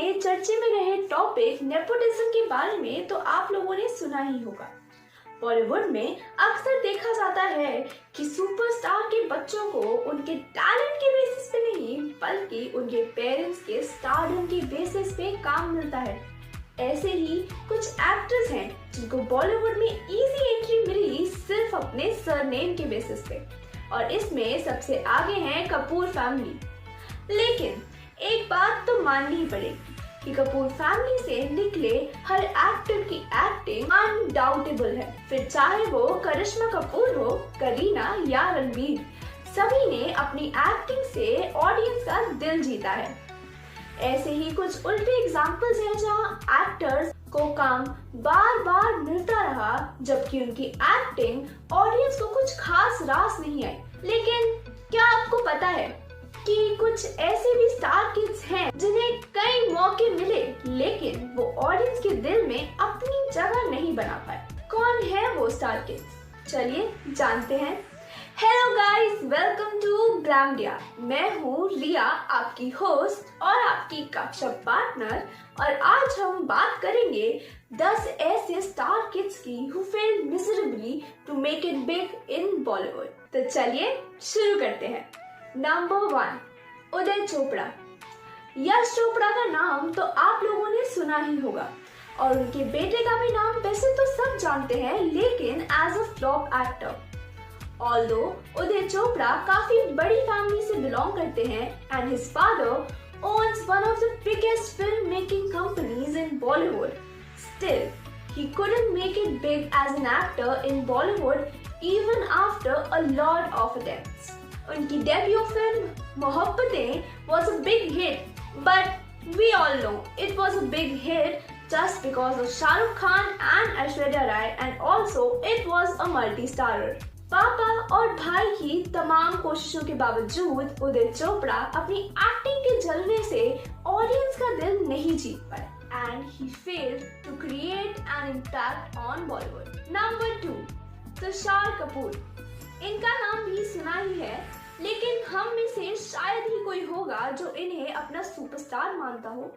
में चर्चे में रहे टॉपिक नेपोटिज्म के बारे में तो आप लोगों ने सुना ही होगा। बॉलीवुड में अक्सर देखा जाता है कि सुपरस्टार के बच्चों को उनके टैलेंट के बेसिस पे नहीं बल्कि उनके पेरेंट्स के स्टारडम के बेसिस पे काम मिलता है। ऐसे ही कुछ एक्टर्स हैं जिनको बॉलीवुड में इजी एंट्री मिली सिर्फ अपने सरनेम के बेसिस पे, और इसमें सबसे आगे हैं कपूर फैमिली। लेकिन एक बात तो माननी ही पड़ेगी कि कपूर फैमिली से निकले हर एक्टर की एक्टिंग अनडाउटेबल है, फिर चाहे वो करिश्मा कपूर हो, करीना या रणबीर, सभी ने अपनी एक्टिंग से ऑडियंस का दिल जीता है। ऐसे ही कुछ उल्टे एग्जाम्पल्स हैं जहां एक्टर्स को काम बार बार मिलता रहा जबकि उनकी एक्टिंग ऑडियंस को कुछ खास रास नहीं आई। लेकिन क्या आपको पता है कि कुछ ऐसे भी स्टार किड्स हैं जिन्हें कई मौके मिले लेकिन वो ऑडियंस के दिल में अपनी जगह नहीं बना पाए? कौन है वो स्टार किड्स? चलिए जानते हैं। Hello guys, welcome to Glamdia. मैं हूँ रिया, आपकी होस्ट और आपकी कक्षा पार्टनर, और आज हम बात करेंगे 10 ऐसे स्टार किड्स की who failed miserably to make it big in Bollywood। तो चलिए शुरू करते हैं। नंबर 1, उदय चोपड़ा। यश चोपड़ा का नाम तो आप लोगों ने सुना ही होगा और उनके बेटे का भी नाम वैसे तो सब जानते हैं, लेकिन as a flop actor. Although Uday Chopra काफी बड़ी फैमिली से बिलोंग करते हैं and his father owns one of the biggest film-making companies in Bollywood. Still, he couldn't make it big as an actor in Bollywood even after a lot of attempts. उनकी debut film Mohabbatein was a big hit, but we all know it was a big hit just because of Shah Rukh Khan and Aishwarya Rai, and also it was a multi-starrer. पापा और भाई की तमाम कोशिशों के बावजूद उदय चोपड़ा अपनी एक्टिंग के जलवे से ऑडियंस का दिल नहीं जीत पाए and he failed to create an impact on Bollywood. Number 2, Tushar Kapoor. इनका नाम भी सुना ही है, लेकिन हम में से शायद ही कोई होगा जो इन्हें अपना सुपरस्टार मानता हो।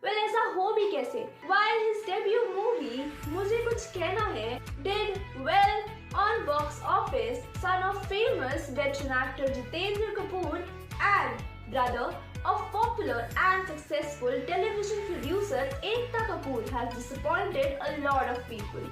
वेल, ऐसा हो भी कैसे? While his debut movie मुझे कुछ कहना है did well on box office, son of famous veteran actor Jitendra Kapoor and brother of popular and successful television producer Ekta Kapoor, has disappointed a lot of people.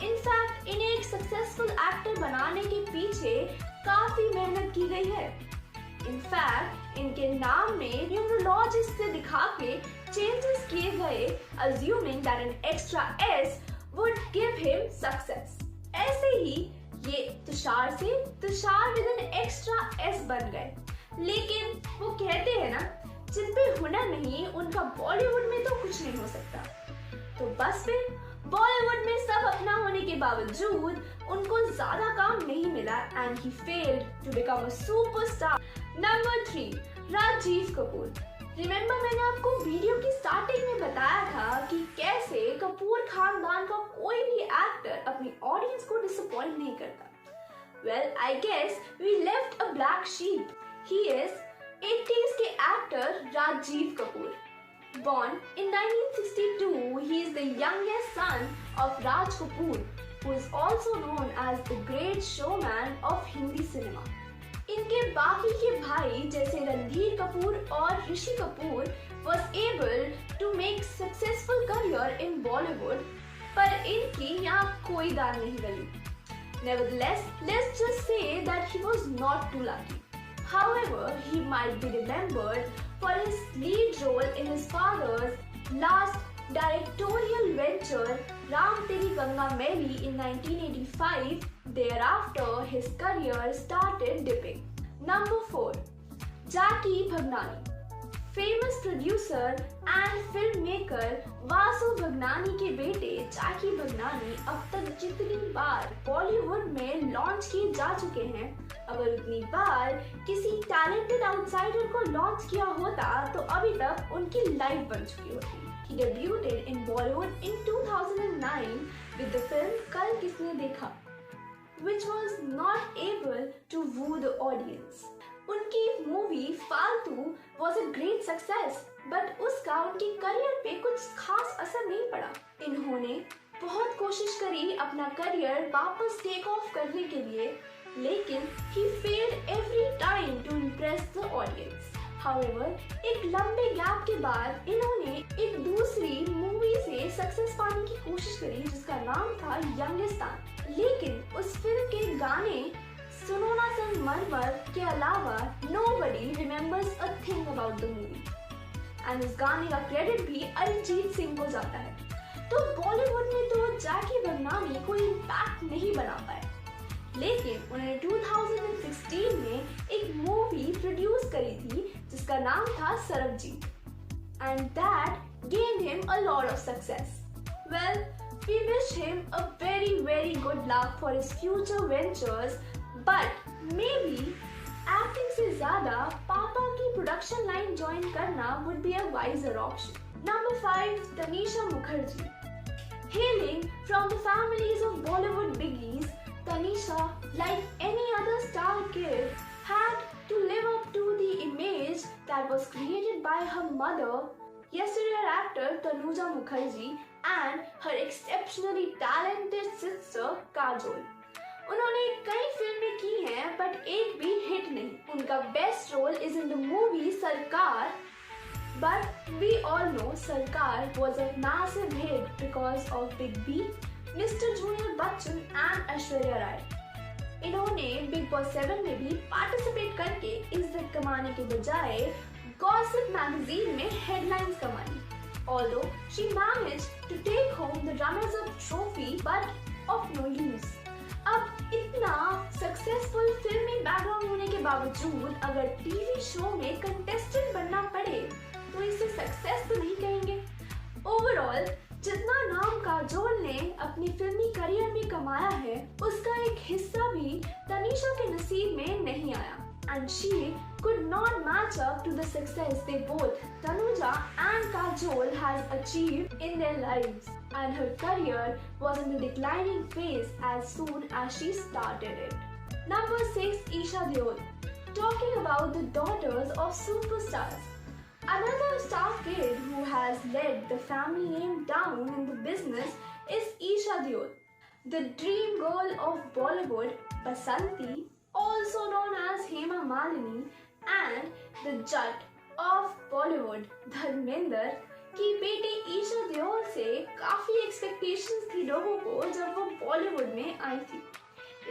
In fact, इन्हें एक successful actor बनाने के पीछे काफी मेहनत की गई है। In fact, इनके नाम में न्यूमरोलॉजिस्ट से दिखा के चेंजेस किए गए, assuming that an extra S would give him success. ऐसे ही ये तुषार से Tushar with an extra S बन गए। लेकिन वो कहते हैं ना, जिन पे हुनर नहीं उनका बॉलीवुड में तो कुछ नहीं हो सकता। तो बस फिर बॉलीवुड में सब अपना होने के बावजूद उनको ज्यादा काम नहीं मिला and he failed to become a superstar. Number 3, Rajiv Kapoor. Remember, मैंने आपको वीडियो की स्टार्टिंग में बताया था कि कैसे कपूर खानदान का कोई भी एक्टर अपनी ऑडियंस को डिसअपॉइंट नहीं करता। Well, I guess we left a black sheep. He is 80s के actor Rajiv Kapoor. Born in 1962, he is the youngest son of Raj Kapoor, who is also known as the Great Showman of Hindi cinema. इनके बाकी के भाई जैसे रणधीर कपूर और Rishi Kapoor was able to make successful career in Bollywood, पर इनकी यहाँ कोई दाल नहीं गली। Nevertheless, let's just say that he was not too lucky. However, he might be remembered for his lead role in his father's last directorial venture, Ram Teri Ganga Maili, in 1985. Thereafter, his career started dipping. Number 4, Jackie Bhagnani. Famous producer and filmmaker Vasu Bhagnani के बेटे जैकी भगनानी अब तक जितनी बार बॉलीवुड में launch किए जा चुके हैं, अगर उतनी बार किसी टैलेंटेड आउटसाइडर को लॉन्च किया होता तो अभी तक उनकी लाइफ बन चुकी होती। He debuted in Bollywood in 2009 with the film कल किसने देखा, which was not able to woo the audience. उनकी मूवी फालतू was a great success, but उसका उनके करियर पे कुछ खास असर नहीं पड़ा। इन्होंने बहुत कोशिश करी अपना करियर वापस टेक ऑफ करने के लिए, लेकिन he failed every time to impress the audience. However, एक लंबे गैप के बाद इन्होंने एक दूसरी मूवी से सक्सेस पाने की कोशिश करी जिसका नाम था यंगिस्तान, लेकिन उस फिल्म के गाने सुनो ना संगमरमर के अलावा nobody remembers a thing about the movie. And इस गाने का क्रेडिट भी अरिजीत सिंह को जाता है। तो बॉलीवुड में तो जैकी बदनामी कोई इम्पैक्ट नहीं बना पाए, लेकिन उन्होंने 2016 में एक मूवी प्रोड्यूस करी थी जिसका नाम था Sarabjit, and that gained him a lot of success. Well, we wish him a very good luck for his future ventures, but maybe acting से ज्यादा पापा की प्रोडक्शन लाइन ज्वाइन करना would be a wiser option. Number 5, Tanisha Mukherjee. Hailing from the families of Bollywood biggies, Tanisha, like any other star kid, had to live up to the image that was created by her mother, yesteryear actor Tanuja Mukherjee, and her exceptionally talented sister Kajol. उन्होंने कई फिल्में की हैं but एक भी hit नहीं। उनका best role is in the movie Sarkar, but we all know Sarkar was a massive hit because of big B, mister junior Bachchan and Aishwarya Rai. इन्होंने बिग बॉस 7 में भी पार्टिसिपेट करके इज्जत कमाने के बजाय गॉसिप मैगजीन में हेडलाइंस कमाई। Although she managed to take home the runners-up trophy, but of no use. अब इतना सक्सेसफुल फिल्मी बैकग्राउंड होने के बावजूद अगर टीवी शो में कंटेस्टेंट बनना पड़े तो इसे सक्सेस तो नहीं कहेंगे। ओवरऑल जितना नाम काजोल ने अपनी फिल्मी करियर में कमाया है उसका एक हिस्सा भी तनीषा के नसीब में नहीं आया, and she could not match up to the success they both, Tanuja and Kajol, has achieved in their lives, and her career was in the declining phase as soon as she started it. Number 6, Isha Deol. Talking about the daughters of superstars, another star kid who has led the family name down in the business is Isha Deol, the dream girl of Bollywood, Basanti, also known as Hema Malini, and the Jat of Bollywood, Dharmender, की बेटी ईशा देओल से काफी expectations थी लोगों को जब वो बॉलीवुड में आई थी।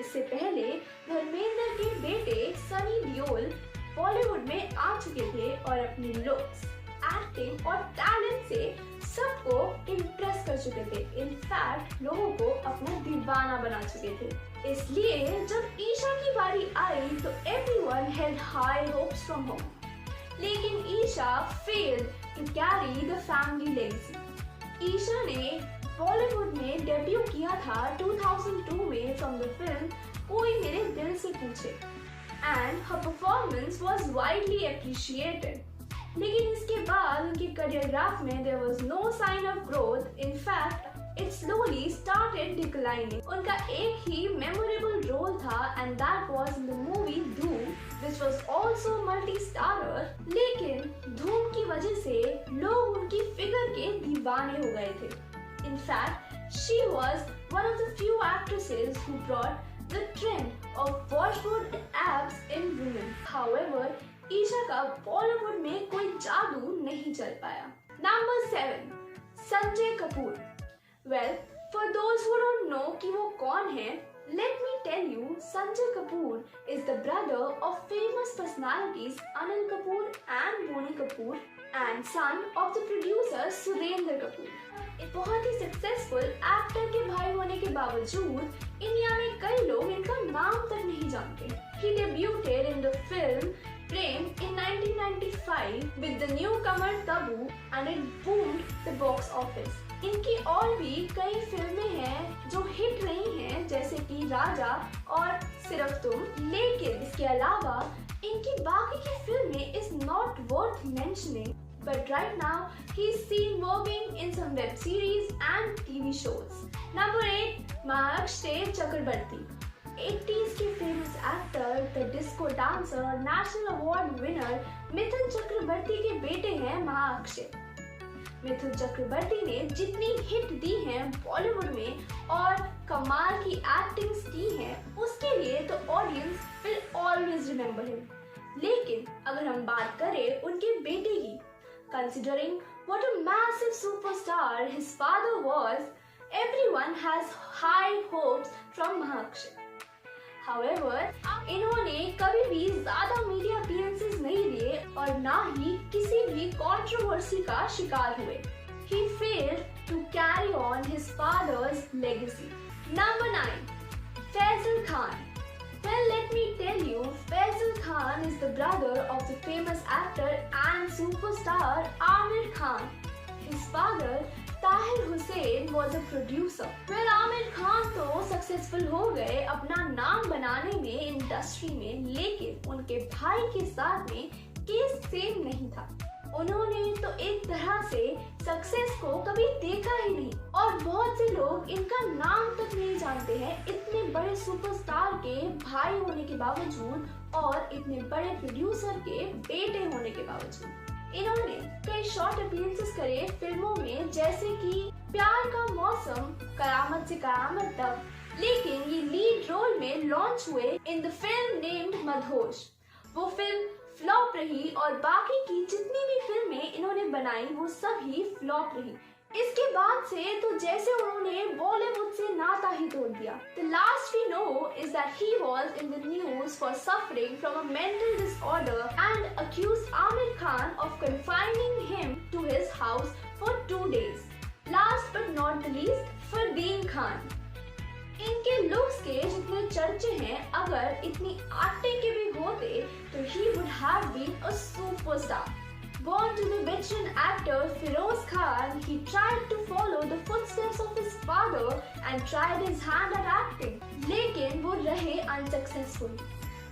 इससे पहले धर्मेंद्र के बेटे सनी देओल बॉलीवुड में आ चुके थे और अपनी लुक्स, एक्टिंग और टैलेंट से सबको इम्प्रेस कर चुके थे। इनफैक्ट लोगों को अपना दीवाना बना चुके थे। इसलिए जब ईशा की बारी आई तो everyone had high hopes from home, लेकिन Esha failed to carry the family legacy. Esha ने बॉलीवुड में डेब्यू किया था 2002 में फ्रॉम द फिल्म कोई मेरे दिल से पूछे, and her performance was widely appreciated. लेकिन इसके बाद उनके करियर ग्राफ में there was no sign of growth, in fact it slowly started declining. उनका एक ही memorable role था and that was in the movie Dhoom, which was also multi-starrer. लेकिन धूम की वजह से लोग उनकी फिगर के दीवाने हो गए थे. In fact, she was one of the few actresses who brought the trend of Bollywood abs in women. However, Isha का बॉलीवुड में कोई जादू नहीं चल पाया. Number 7, Sanjay Kapoor. Well, for those who don't know कि वो कौन है, let me tell you, Sanjay Kapoor is the brother of famous personalities Anil Kapoor and Boney Kapoor and son of the producer Sudhendra Kapoor. एक बहुत ही successful actor के भाई होने के बावजूद इंडिया में कई लोग इनका नाम तक नहीं जानते. He debuted in the film Prem in 1995 with the newcomer Tabu and it boomed the box office. इनकी और भी कई फिल्में हैं जो हिट रही हैं जैसे कि राजा और सिर्फ तुम, लेकिन इसके अलावा इनकी बाकी की फिल्में is not worth mentioning. But right now he is seen working in some web series and TV shows. Number 8, Mahakshte Chakrabarti. 80s के famous actor, the disco dancer, national award winner Mithun Chakraborty के बेटे हैं महाअक्षय। मिथुन चक्रवर्ती ने जितनी हिट दी हैं बॉलीवुड में और कमाल की एक्टिंग्स की हैं, उसके लिए तो audience will always remember him. लेकिन अगर हम बात करें उनके बेटे की, considering what a massive superstar his father was, everyone has high hopes from महाअक्षय। However, इन्होंने कभी भी ज्यादा मीडिया अपीयरेंसेस नहीं दिए और ना ही किसी भी कंट्रोवर्सी का शिकार हुए। He failed to carry on his father's legacy. Number 9, Faisal Khan. Well, let me tell you, Faisal Khan is the brother of the famous actor and superstar Aamir Khan. His father, Tahir Hussain, was a producer. Well, Aamir Khan तो successful हो गए अपना नाम बनाने में industry में, लेकिन उनके भाई के साथ में केस सेम नहीं था। उन्होंने तो एक तरह से सक्सेस को कभी देखा ही नहीं और बहुत से लोग इनका नाम तक नहीं जानते हैं, इतने बड़े सुपरस्टार के भाई होने के बावजूद और इतने बड़े प्रोड्यूसर के बेटे होने के बावजूद। इन्होंने कई शॉर्ट अपीयरेंसेस करे फिल्मों में, जैसे कि प्यार का मौसम, कयामत से कयामत तक, लेकिन ये लीड रोल में लॉन्च हुए इन द फिल्म नेम्ड मदहोश। वो फिल्म फ्लॉप रही और बाकी की जितनी भी फिल्में इन्होंने बनाई वो सब ही फ्लॉप रही। इसके बाद से तो जैसे उन्होंने बॉलीवुड से नाता ही तोड़ दिया। The last we know is that he was in the news for suffering from a mental disorder and accused Aamir Khan of confining him to his house for 2 days. Last but not the least, Fardeen Khan. इनके looks के जितने चर्चे हैं, अगर इतनी acting के भी होते तो he would have been a superstar. Born to the veteran actor Feroz Khan, he tried to follow the footsteps of his father and tried his hand at acting, लेकिन वो रहे unsuccessful.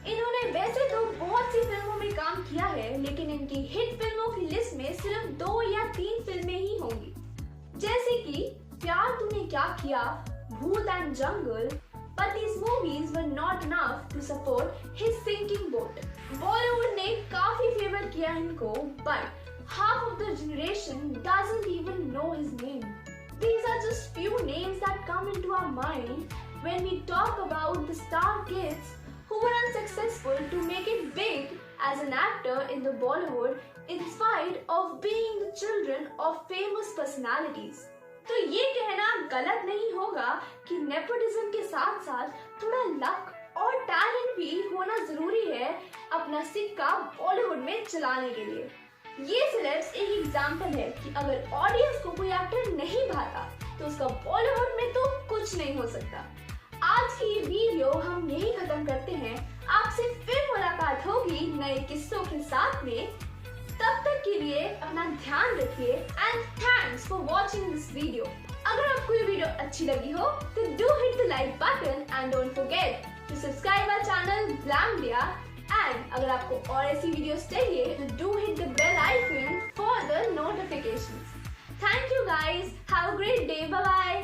इन्होंने वैसे तो बहुत सी फिल्मों में काम किया है, लेकिन इनकी हिट फिल्मों की लिस्ट में सिर्फ 2 या 3 फिल्में ही होंगी, जैसे कि प्यार तूने क्या किया, भूत and jungle, but these movies were not enough to support his sinking boat. Bollywood ने काफी फेवर किया इनको, but half of the generation doesn't even know his name. These are just few names that come into our mind when we talk about the star kids who were unsuccessful to make it big as an actor in the Bollywood in spite of being the children of famous personalities. तो ये कहना गलत नहीं होगा कि nepotism के साथ साथ थोड़ा लक और टैलेंट भी होना जरूरी है अपना सिक्का बॉलीवुड में चलाने के लिए। ये सिर्फ एक एग्जांपल है कि अगर ऑडियंस को कोई एक्टर नहीं भाता तो उसका बॉलीवुड में तो कुछ नहीं हो सकता। आज की ये वीडियो हम यही खत्म करते हैं। आपसे फिर मुलाकात होगी नए किस्सों के साथ में। तब तक के लिए अपना ध्यान रखिए and thanks for watching this video. अगर आपको ये वीडियो अच्छी लगी हो तो do hit the like button and don't forget to subscribe our channel Glamdia. And अगर आपको और ऐसी वीडियोस चाहिए तो do hit the bell icon for the notifications. Thank you guys, have a great day, bye bye.